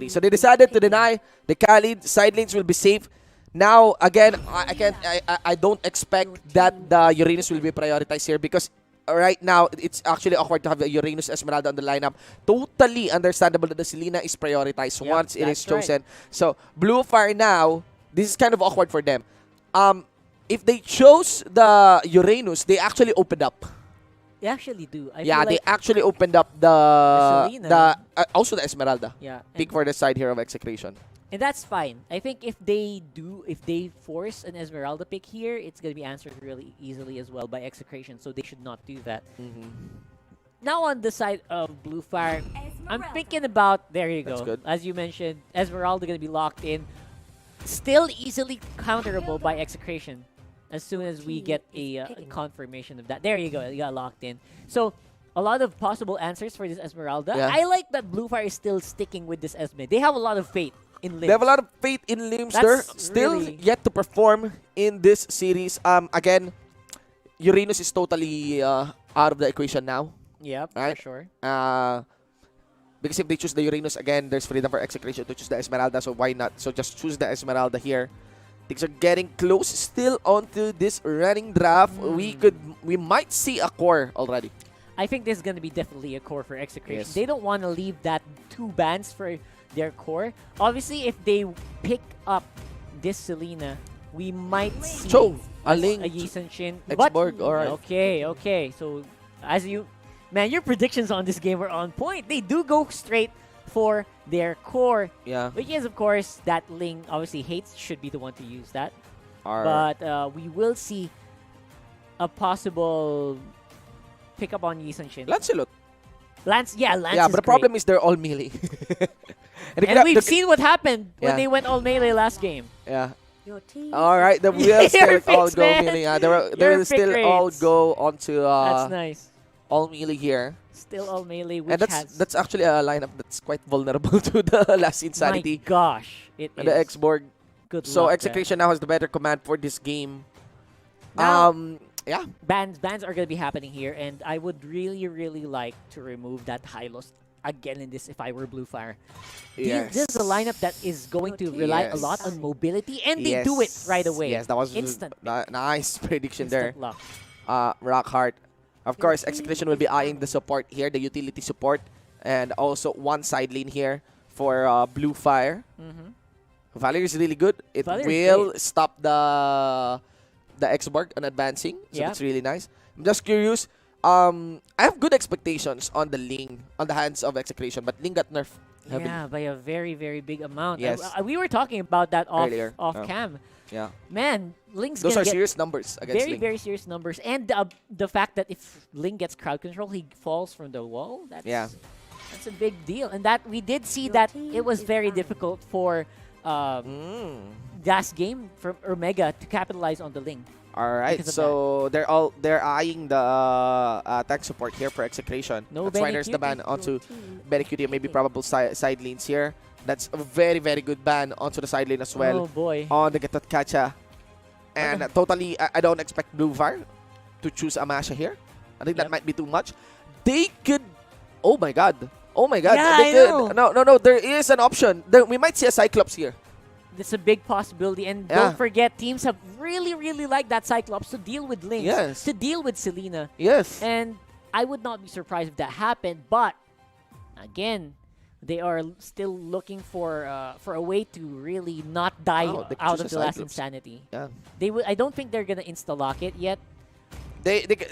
actually. So they decided to deny the Khalid. Side lanes will be safe. Now, again, I don't expect that the Uranus will be prioritized here because right now, it's actually awkward to have a Uranus Esmeralda on the lineup. Totally understandable that the Selena is prioritized once it is chosen. Right. So, Blue Fire now, this is kind of awkward for them. If they chose the Uranus, they actually opened up. They actually do. I yeah, feel they like actually opened up also the Esmeralda. Yeah. Pick for the side here of Execration. And that's fine. I think if they force an Esmeralda pick here, it's going to be answered really easily as well by Execration, so they should not do that. Now on the side of Blue Fire, I'm thinking about, there you go. As you mentioned, Esmeralda going to be locked in. Still easily counterable by Execration as soon as we get a confirmation of that. There you go, you got locked in. So, a lot of possible answers for this Esmeralda. Yeah. I like that Blue Fire is still sticking with this Esme. They have a lot of faith in Limbs. They have a lot of faith in Limbs. They're still yet to perform in this series. Again, Uranus is totally out of the equation now. Yep, right? For sure. Because if they choose the Uranus, again, there's freedom for Execration to choose the Esmeralda, so why not? So just choose the Esmeralda here. Things are getting close still onto this running draft. We might see a core already. I think this is going to be definitely a core for Execration. Yes. They don't want to leave that 2 bans for their core. Obviously, if they pick up this Selena, we might see a Ling, a Yi Sun Shin. Exborg, alright. Okay. So, man, your predictions on this game were on point. They do go straight for their core. Yeah. Which is, of course, that Ling obviously hates, should be the one to use that. But we will see a possible pick up on Yi Sun Shin. Lancelot. Lance Yeah, but the problem is they're all melee. and we've seen what happened when they went all melee last game. Yeah. Alright, the will still all go melee. They will still all go onto that's nice. All melee here. Still all melee, which and that's actually a lineup that's quite vulnerable to the last Insanity. My gosh, it and is. the Exborg. Good so luck, Execration now has the better command for this game. Now, yeah. Bans are going to be happening here, and I would really like to remove that Hylos again in this if I were Blue Fire. Yes. This is a lineup that is going to rely a lot on mobility, and they do it right away. Yes, that was instant. Nice prediction instant there. Luck. Rockheart. Of course, Execration will be eyeing the support here, the utility support, and also one side lane here for Blue Fire. Valerie is really good. It will stop the Exborg on advancing, so that's really nice. I'm just curious. I have good expectations on the Ling, on the hands of Execration, but Ling got nerfed heavily. Yeah, by a very big amount. Yes. We were talking about that off cam. Yeah. Man, Ling's those gonna are get serious numbers against Ling. very serious numbers, and the fact that if Ling gets crowd control, he falls from the wall. That's a big deal, and that we did see that it was very difficult for last game from Omega to capitalize on the Ling. All right, so they're eyeing the tank support here for Execration. No, that's why there's the ban onto BNK and maybe probable side lanes here. That's a very good ban onto the side lane as well. Oh boy. On the Getot Kacha. And totally, I don't expect Blue Fire to choose Amasha here. I think that might be too much. They could... Oh my god. Yeah, they could. No. There is an option. We might see a Cyclops here. It's a big possibility. And don't forget, teams have really liked that Cyclops to deal with Lynx. Yes. To deal with Selena. Yes. And I would not be surprised if that happened. But, again... They are still looking for a way to really not die out of the last Insanity. Yeah. I don't think they're gonna insta lock it yet.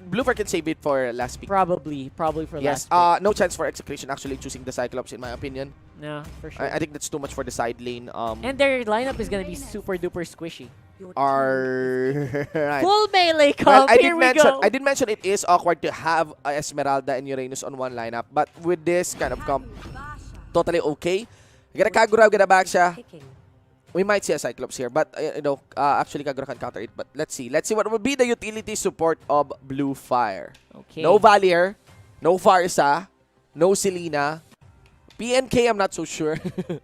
Blue Fire can save it for last pick. Probably for last pick. No chance for Execration actually choosing the Cyclops in my opinion. No, for sure. I think that's too much for the side lane. And their lineup is gonna be super duper squishy. Right. Full melee comp. Well, I did mention it is awkward to have Esmeralda and Uranus on one lineup, but with this kind of comp, totally okay. Gonna Kagura, gonna back siya. We might see a Cyclops here, but actually Kagura can counter it. But let's see what will be the utility support of Blue Fire. Okay. No Valier, no Farsa, no Selena. BNK, I'm not so sure.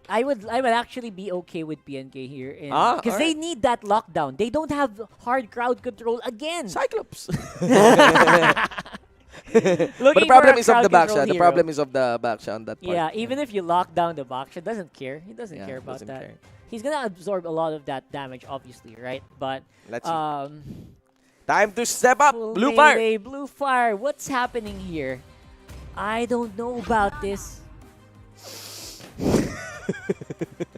I would actually be okay with BNK here, because they need that lockdown. They don't have hard crowd control again. Cyclops. But the Looking for problem a is of the crowd control backshot. The hero. problem is of the backshot on that part. Yeah, even if you lock down the backshot, doesn't care. He doesn't Yeah, care about doesn't that. care. He's gonna absorb a lot of that damage, obviously, right? But Let's see. Time to step up. full Blue fire. melee, blue fire. What's happening here? I don't know about this.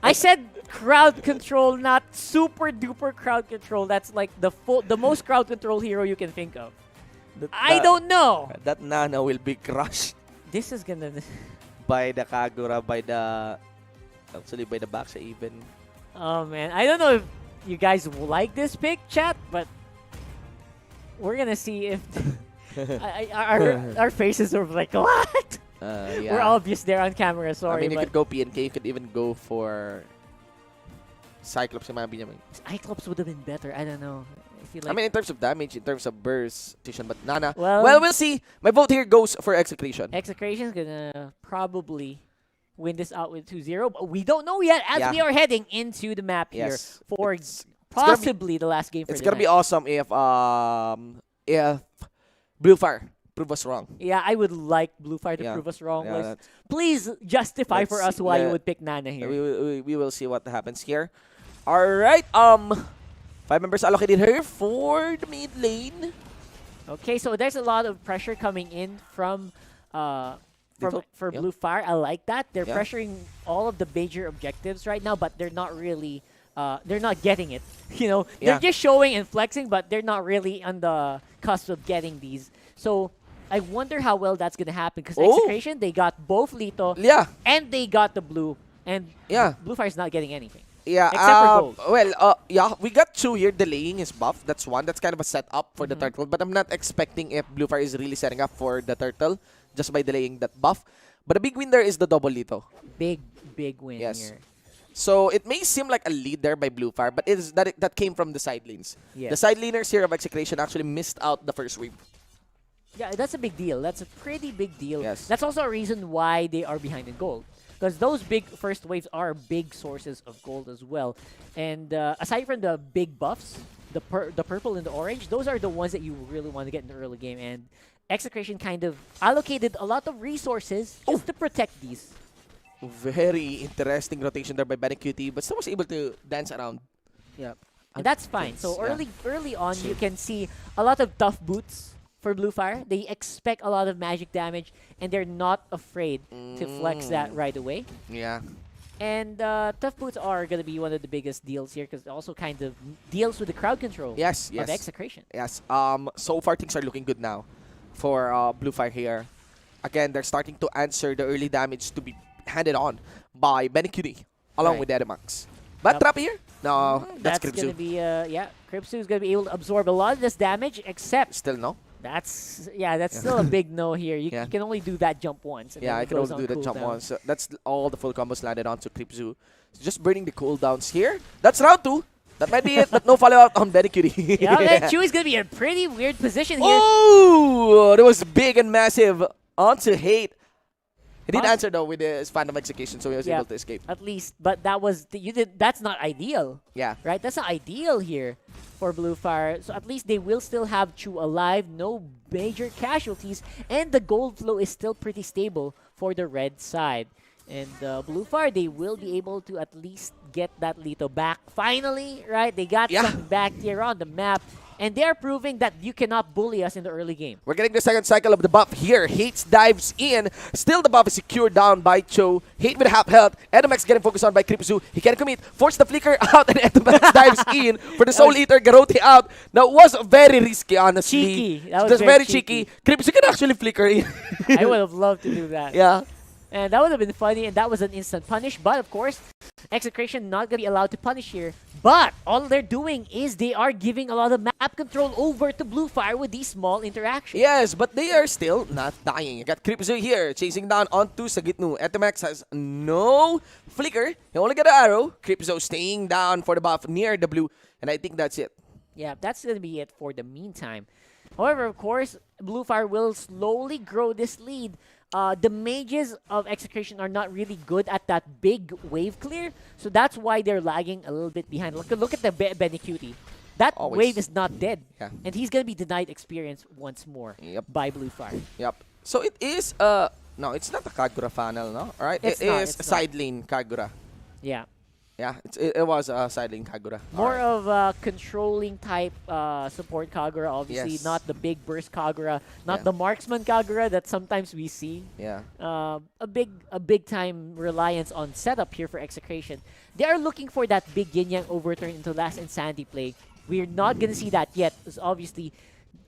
I said crowd control, not super duper crowd control. That's like the most crowd control hero you can think of. I don't know. That Nana will be crushed This is gonna. by the Kagura, by the backshot even. Oh man, I don't know if you guys will like this pick, chat, but we're gonna see if our faces are like what? Yeah. We're obvious there on camera. Sorry, I mean, you but could go BNK. You could even go for Cyclops. Cyclops would have been better. I don't know. I feel like. I mean, in terms of damage, in terms of burst, but Nana. Well- Well, we'll see. My vote here goes for Execration. Execration's gonna probably win this out with 2-0, but we don't know yet as Yeah. we are heading into the map here Yes. for It's gonna be- possibly the last game for It's the gonna be night. awesome if Blue Fire prove us wrong. Yeah, I would like Blue Fire to Yeah. prove us wrong. Yeah, Let's- Please justify for let's- us why you let- would pick Nana here. We will see what happens here. All right. 5 members allocated here for the mid lane. Okay, so there's a lot of pressure coming in from Little, for yeah. Blue Fire. I like that. They're Yeah. pressuring all of the major objectives right now, but they're not really they're not getting it. You know, Yeah. they're just showing and flexing, but they're not really on the cusp of getting these. So I wonder how well that's gonna happen because Oh. Execration, they got both Lito Yeah. and they got the blue, and Yeah. Blue Fire's not getting anything. Yeah. Except for gold. Well, yeah, we got 2 here delaying his buff. That's one. That's kind of a setup for the turtle. But I'm not expecting if Blue Fire is really setting up for the turtle just by delaying that buff. But the big win there is the double Lito. Big win Yes. here. So it may seem like a lead there by Blue Fire, but that came from the side lanes. Yeah. The side laners here of Execration actually missed out the first wave. Yeah, that's a big deal. That's a pretty big deal. Yes. That's also a reason why they are behind in gold. Because those big first waves are big sources of gold as well. And aside from the big buffs, the purple and the orange, those are the ones that you really want to get in the early game. And Execration kind of allocated a lot of resources just to protect these. Very interesting rotation there by BNK, but still was able to dance around. Yeah. And that's fine. So Yeah. early on, you can see a lot of tough boots for Blue Fire. They expect a lot of magic damage, and they're not afraid to flex that right away. Yeah. And tough boots are going to be one of the biggest deals here because it also kind of deals with the crowd control Yes, of yes. Execration. Yes. So far things are looking good now for Blue Fire here. Again, they're starting to answer the early damage to be handed on by BNK along Right. with Edimax. But Yep. trap here? No, that's going to Kripsu. be, yeah, Kripsu is going to be able to absorb a lot of this damage, except Still no? that's still a big no here. You, Yeah. you can only do that jump once. And Yeah, then I it can goes only do on the jump cooldown. once. So that's all the full combos landed onto Kripsu. Just burning the cooldowns here. That's round 2. That might be it, but no follow-up on BNK. Yeah, man, Chewy's going to be in a pretty weird position here. Oh, that was big and massive onto Hate. He didn't Us- answer though with his Phantom Execution, so he was Yeah. able to escape. At least, but that was that's not ideal, Yeah. right? That's not ideal here for Blue Fire. So at least they will still have Chu alive, no major casualties, and the gold flow is still pretty stable for the red side. And Blue Fire, they will be able to at least get that Lito back. Finally, right? They got Yeah. something back here on the map, and they're proving that you cannot bully us in the early game. We're getting the second cycle of the buff here. Hate dives in. Still the buff is secured down by Cho. Hate with half health. Edimax getting focused on by Kripsu. He can commit. Force the flicker out and Edimax dives in for the Soul Eater. Garrote out. That was very risky, honestly. Cheeky. That was Just very very cheeky. Kripsu can actually flicker in. I would have loved to do that. Yeah. And that would have been funny, and that was an instant punish. But of course, Execration not gonna be allowed to punish here. But all they're doing is they are giving a lot of map control over to Blue Fire with these small interactions. Yes, but they are still not dying. You got Kripsu here, chasing down onto Sagitnu. Etemax has no flicker. He only got an arrow. Kripsu staying down for the buff near the blue. And I think that's it. Yeah, that's gonna be it for the meantime. However, of course, Blue Fire will slowly grow this lead. The mages of Execration are not really good at that big wave clear, so that's why they're lagging a little bit behind. Look at the BNK. that Always. wave is not dead. Yeah. And he's going to be denied experience once more Yep. by Blue Fire. Yep. So it is no, it's not a Kagura funnel, no? Alright. It's It not, is it's a not. side lane Kagura. Yeah. Yeah, it was a side lane Kagura. More Alright. of a controlling type support Kagura, obviously. Yes. Not the big burst Kagura. Not Yeah. the marksman Kagura that sometimes we see. Yeah. A big time reliance on setup here for Execration. They are looking for that big yin yang overturn into last insanity play. We're not gonna see that yet, because obviously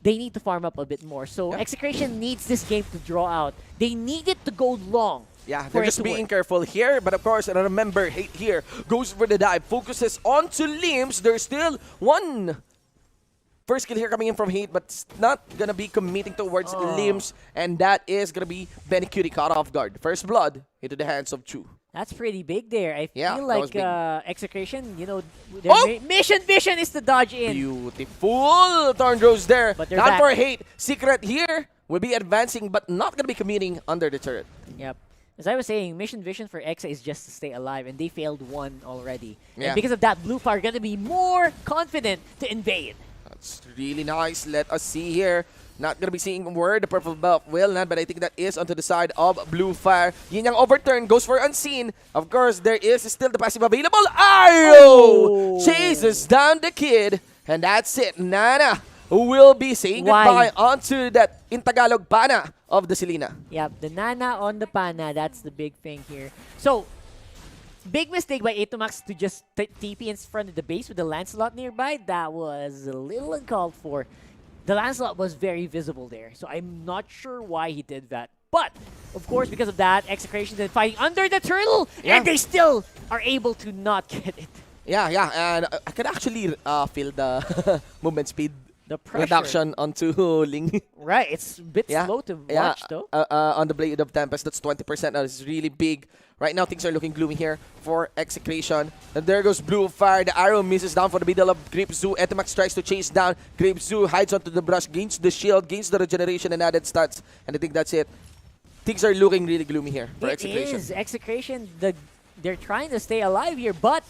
they need to farm up a bit more. So Yeah. Execration needs this game to draw out. They need it to go long. Yeah, for they're it just to being work. careful here. But of course, remember, Hate here goes for the dive. Focuses onto Limbs. There's still one first kill here coming in from Hate, but it's not going to be committing towards Limbs. And that is going to be Benny Cutie caught off guard. First blood into the hands of Chu. That's pretty big there. I Yeah, feel that was like big. Execration, you know, their Oh! mission vision is to dodge in. Beautiful. Thornrose there. But they're Down back. for Hate. Secret here will be advancing, but not going to be committing under the turret. Yep. As I was saying, mission vision for Exa is just to stay alive, and they failed one already. Yeah. And because of that, Blue Fire gonna be more confident to invade. That's really nice. Let us see here. Not gonna be seeing where the purple buff will land, but I think that is onto the side of Blue Fire. Yin Yang overturn goes for unseen. Of course, there is still the passive available. Ayo! Chases down the kid, and that's it. Nana will be saying Why? goodbye onto that in Tagalog pana of the Selena. Yep, the Nana on the Pana, that's the big thing here. So, big mistake by Atomax to just TP in front of the base with the Lancelot nearby. That was a little uncalled for. The Lancelot was very visible there, so I'm not sure why he did that. But, of course, because of that, Execration then fighting under the turtle, Yeah. and they still are able to not get it. Yeah, and I can actually feel the movement speed The pressure. reduction onto Ling. Right, it's a bit Yeah, slow to yeah, watch though. on the Blade of Tempest, that's 20%. That is really big. Right now, things are looking gloomy here for Execration. And there goes Blue Fire. The arrow misses down for the middle of Grape Zoo. Etomax tries to chase down. Grape Zoo hides onto the brush, gains the shield, gains the regeneration and added stats. And I think that's it. Things are looking really gloomy here for It Execration. is. Execration, they're trying to stay alive here, but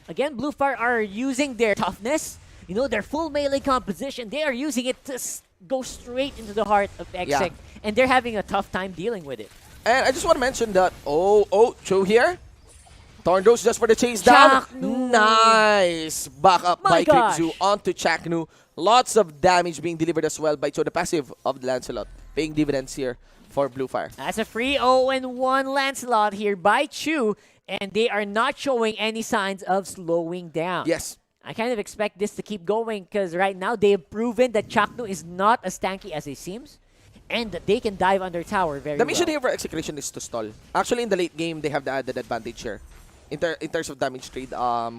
again, Blue Fire are using their toughness. You know, their full melee composition. They are using it to go straight into the heart of Exec, and they're having a tough time dealing with it. And I just want to mention that, Cho here. Torndos just for the chase down. Chaknu. Nice. Back up My by Grape gosh. Zoo onto Chaknu. Lots of damage being delivered as well by Cho, the passive of the Lancelot. Paying dividends here for Blue Fire. That's a free 0-1 Lancelot here by Chu, and they are not showing any signs of slowing down. Yes. I kind of expect this to keep going because right now they have proven that Chaknu is not as tanky as it seems, and that they can dive under tower very The mission well. here for Execration is to stall. Actually, in the late game, they have the added advantage here in terms of damage trade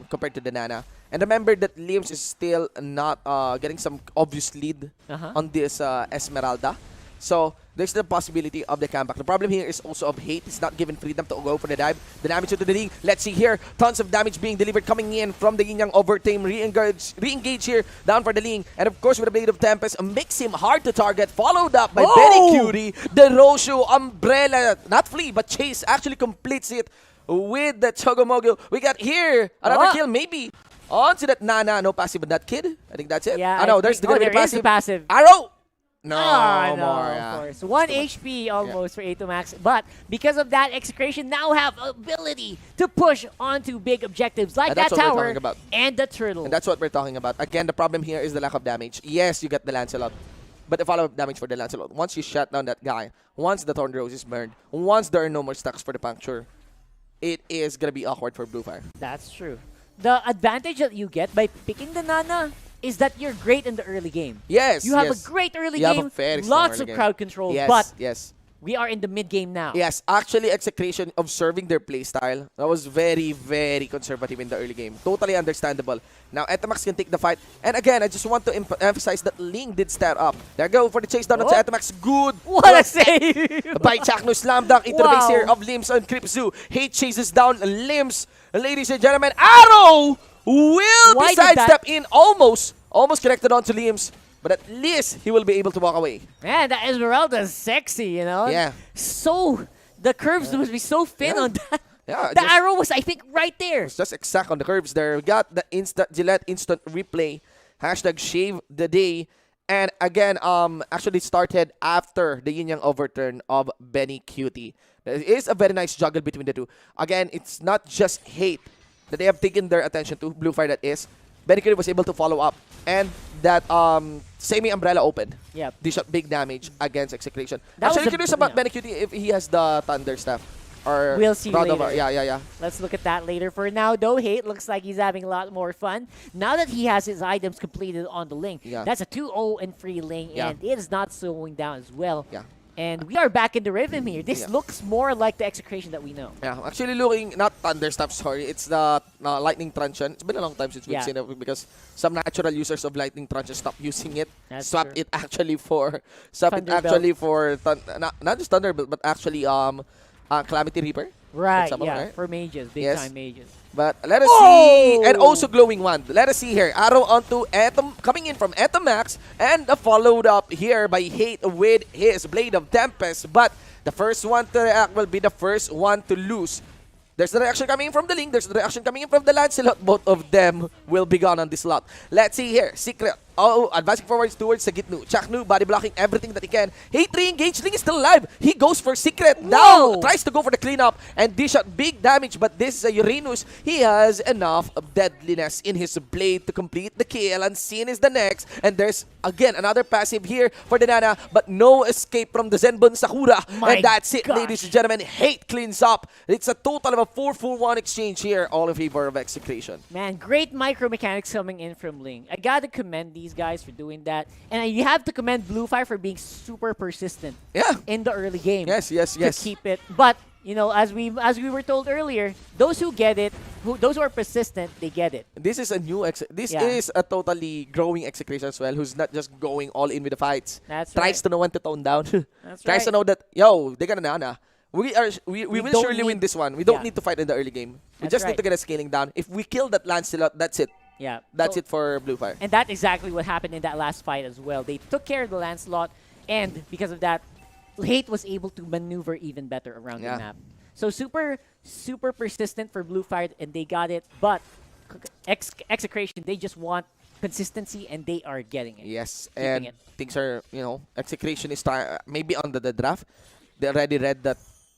compared to the Nana. And remember that Liams is still not getting some obvious lead on this Esmeralda. So, there's the possibility of the comeback. The problem here is also of Hate. He's not given freedom to go for the dive. The damage to the ring. Let's see here. Tons of damage being delivered coming in from the Yin Yang overtime. Re-engage here. Down for the Ling. And of course, with the Blade of Tempest, makes him hard to target. Followed up by Benny Cutie. The Roshu Umbrella. Not flee, but Chase actually completes it with the Chogomogo. We got here another kill, maybe. Onto that Nana. No passive on that kid. I think that's it. Yeah, I know, there's there the is the passive. Arrow! No, No, more. of Yeah. course. 1 HP almost for Atomax. But because of that, Execration now have ability to push onto big objectives like And that that's what we're tower talking about. and the turtle. And that's what we're talking about. Again, the problem here is the lack of damage. Yes, you get the Lancelot. But the follow-up damage for the Lancelot, once you shut down that guy, once the Thorn Rose is burned, once there are no more stacks for the puncture, it is going to be awkward for Blue Fire. That's true. The advantage that you get by picking the Nana is that you're great in the early game. Yes, You have yes. a great early You have a game, very strong lots early of game. crowd control, Yes, but yes. we are in the mid game now. Yes, actually, Execration observing their playstyle, that was very, very conservative in the early game. Totally understandable. Now, Etomax can take the fight. And again, I just want to emphasize that Ling did step up. There go for the chase down onto Etomax. Good. What a save! By Chakno slam dunk into the base Wow. here of Limbs on Creep Zoo. Hate chases down Limbs. Ladies and gentlemen, Arrow will Why be did that- sidestep in almost connected onto Limbs. But at least he will be able to walk away. Man, that Esmeralda is sexy, you know? Yeah. So, the curves must be so thin Yeah. on that. Yeah, The just- arrow was, I think, right there. It's just exact on the curves there. We got the Gillette instant replay. Hashtag shave the day. And again, actually started after the yin yang overturn of Benny Cutie. It is a very nice juggle between the two. Again, it's not just hate that they have taken their attention to. Blue Fire, that is. Benny Cutie was able to follow up. And that semi-umbrella opened. Yep. They shot big damage against Execration. That was Actually, a- curious about yeah. Benny Cutie if he has the Thunder Staff. Or We'll see Rod of- later. Yeah. Let's look at that later. For now, though, Hate looks like he's having a lot more fun. Now that he has his items completed on the link, Yeah. that's a 2-0 and free lane, Yeah. and it is not slowing down as well. Yeah. And we are back in the rhythm here. This Yeah. looks more like the Execration that we know. Yeah, actually looking, not Thunder Staff, sorry. It's the Lightning Truncheon. It's been a long time since we've Yeah. seen it because some natural users of Lightning Truncheon stopped using it. That's Swapped true. it actually for, swapped it Thunderbelt. actually for, not just Thunderbelt, but actually Calamity Reaper. Right, Some of yeah, them, right? for mages, Yes. big-time mages. But let us Whoa! see, and also Glowing Wand. Let us see here. Arrow onto Atom, coming in from Etomax, and followed up here by Hate with his Blade of Tempest. But the first one to react will be the first one to lose. There's the reaction coming in from the Link. There's the reaction coming in from the Lancelot. Both of them will be gone on this lot. Let's see here. Secret. Oh, advancing forwards towards the Gitnu. Chaknu body blocking everything that he can. Hate re-engaged. Link is still alive. He goes for Secret. Now Whoa! tries to go for the cleanup and dish out big damage. But this is a Uranus. He has enough of deadliness in his blade to complete the kill. Unseen is the next. And there's again another passive here for the Nana. But no escape from the Zenbun Sakura. My and that's it, gosh. ladies and gentlemen. Hate cleans up. It's a total of a 4-4-1 exchange here, all in favor of Execration. Man, great micro mechanics coming in from Ling. I gotta commend these guys for doing that. And you have to commend Blue Fire for being super persistent Yeah. in the early game. Yes. To keep it. But, you know, as we were told earlier, those who get it, those who are persistent, they get it. This is a new this Yeah. is a totally growing Execration as well, who's not just going all in with the fights. That's Tries right. to know when to tone down. That's Tries to right. know that, yo, they got a Nana. We will don't surely win need- this one. We don't yeah. need to fight in the early game. We That's just need right. to get a scaling down. If we kill that Lancelot, that's it. Yeah. That's So- it for Blue Fire. And that's exactly what happened in that last fight as well. They took care of the Lancelot, and because of that, Hate was able to maneuver even better around Yeah. the map. So super persistent for Blue Fire, and they got it. But Execration, they just want consistency, and they are getting it. Yes, Keeping and it. things are, Execration is maybe under the draft. They already read that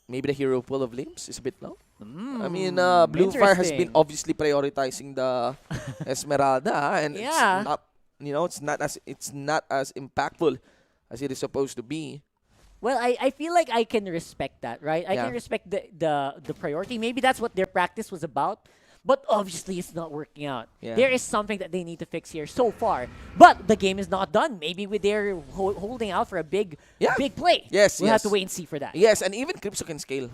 maybe the hero pool of limbs is a bit low. I mean, Blue Fire has been interesting. obviously prioritizing the Esmeralda, and Yeah. it's not, it's not as impactful as it is supposed to be. Well, I feel like I can respect that, right? I Yeah. can respect the priority. Maybe that's what their practice was about. But obviously, it's not working out. Yeah. There is something that they need to fix here so far. But the game is not done. Maybe they're holding out for a big play. Yes, We'll have yes. to wait and see for that. Yes, and even Crypto can scale.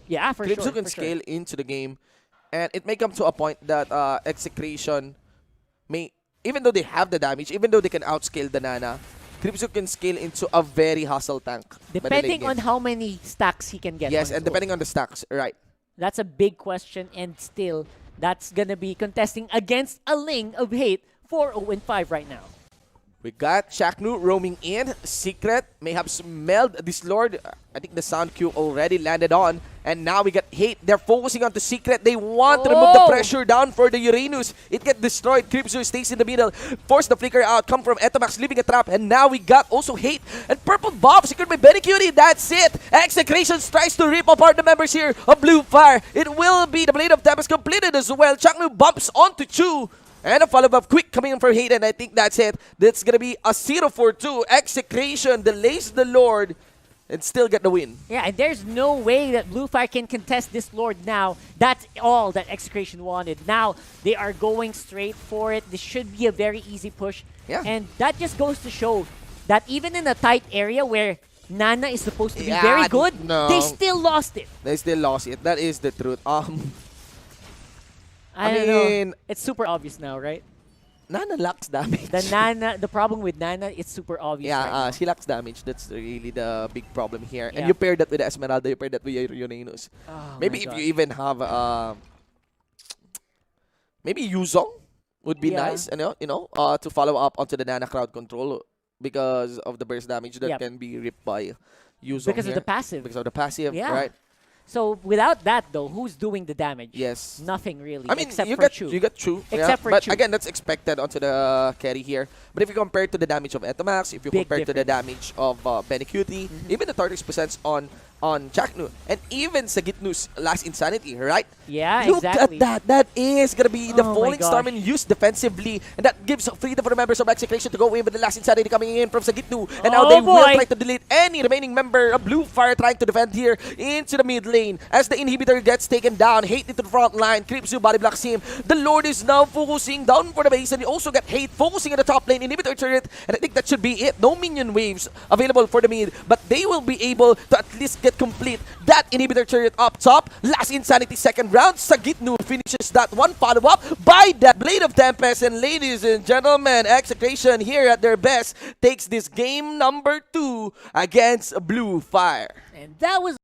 Yeah, for Crypto sure. can for sure. scale into the game, and it may come to a point that Execration may, even though they have the damage, even though they can outscale the Nana, Crypto can scale into a very hustle tank. by the late Depending game. on how many stacks he can get. Yes, on and his depending on the stacks, right. That's a big question, and still, that's gonna be contesting against a Ling of Hate 4-0-5 right now. We got Chaknu roaming in. Secret may have smelled this Lord. I think the sound cue already landed on. And now we got Hate. They're focusing on the Secret. They want to remove the Oh! pressure down for the Uranus. It gets destroyed. Crypto stays in the middle. Force the flicker out. Come from Etomax, leaving a trap. And now we got also Hate. And Purple Bob secured by Benny Cutie. That's it. Execration tries to rip apart the members here of Blue Fire. It will be the Blade of Tempest completed as well. Chaknu bumps onto Chu. And a follow-up quick coming in from Hate, and I think that's it. That's going to be a 0-4-2. Execration delays the Lord and still get the win. Yeah, and there's no way that Blue Fire can contest this Lord now. That's all that Execration wanted. Now, they are going straight for it. This should be a very easy push. Yeah. And that just goes to show that even in a tight area where Nana is supposed to be Yeah, very good, no. they still lost it. They still lost it. That is the truth. I don't know. It's super obvious now, right? Nana lacks damage. The problem with Nana, it's super obvious. right now. she lacks damage. That's really the big problem here. Yeah. And you pair that with the Esmeralda, you pair that with your Uranus. Oh Maybe my if God. you even have maybe Yuzong would be Yeah. nice, to follow up onto the Nana crowd control because of the burst damage that Yep. can be ripped by Yuzong Because of here. the passive. Because of the passive, Yeah. right? So without that though, who's doing the damage? Yes. Nothing really. I mean, except you for got Chu. you got Chu, Except for but Chu. again, that's expected onto the carry here. But if you compare to the damage of Etomax, if you Big compare to the difference. damage of Benecuti, even the Tartarus presents on Jacknu, and even sa Gitnu's last Insanity, right? Yeah, Look exactly. at that. That is gonna be the Oh my Falling Starman gosh. used defensively, and that gives freedom for the members of EXECRATION to go in with the last Insanity coming in from Sagitnu. And now they will boy. try to delete any remaining member of Blue Fire trying to defend here into the mid lane. As the inhibitor gets taken down, Hate into the front line, Creepsu body blocks him. The Lord is now focusing down for the base, and you also got Hate focusing on the top lane, inhibitor turret, and I think that should be it. No minion waves available for the mid, but they will be able to at least get complete that inhibitor turret up top. Last Insanity second round, Sagitnu finishes that one, follow-up by that Blade of Tempest, and ladies and gentlemen, EXECRATION here at their best takes this game number 2 against Blue Fire. And that was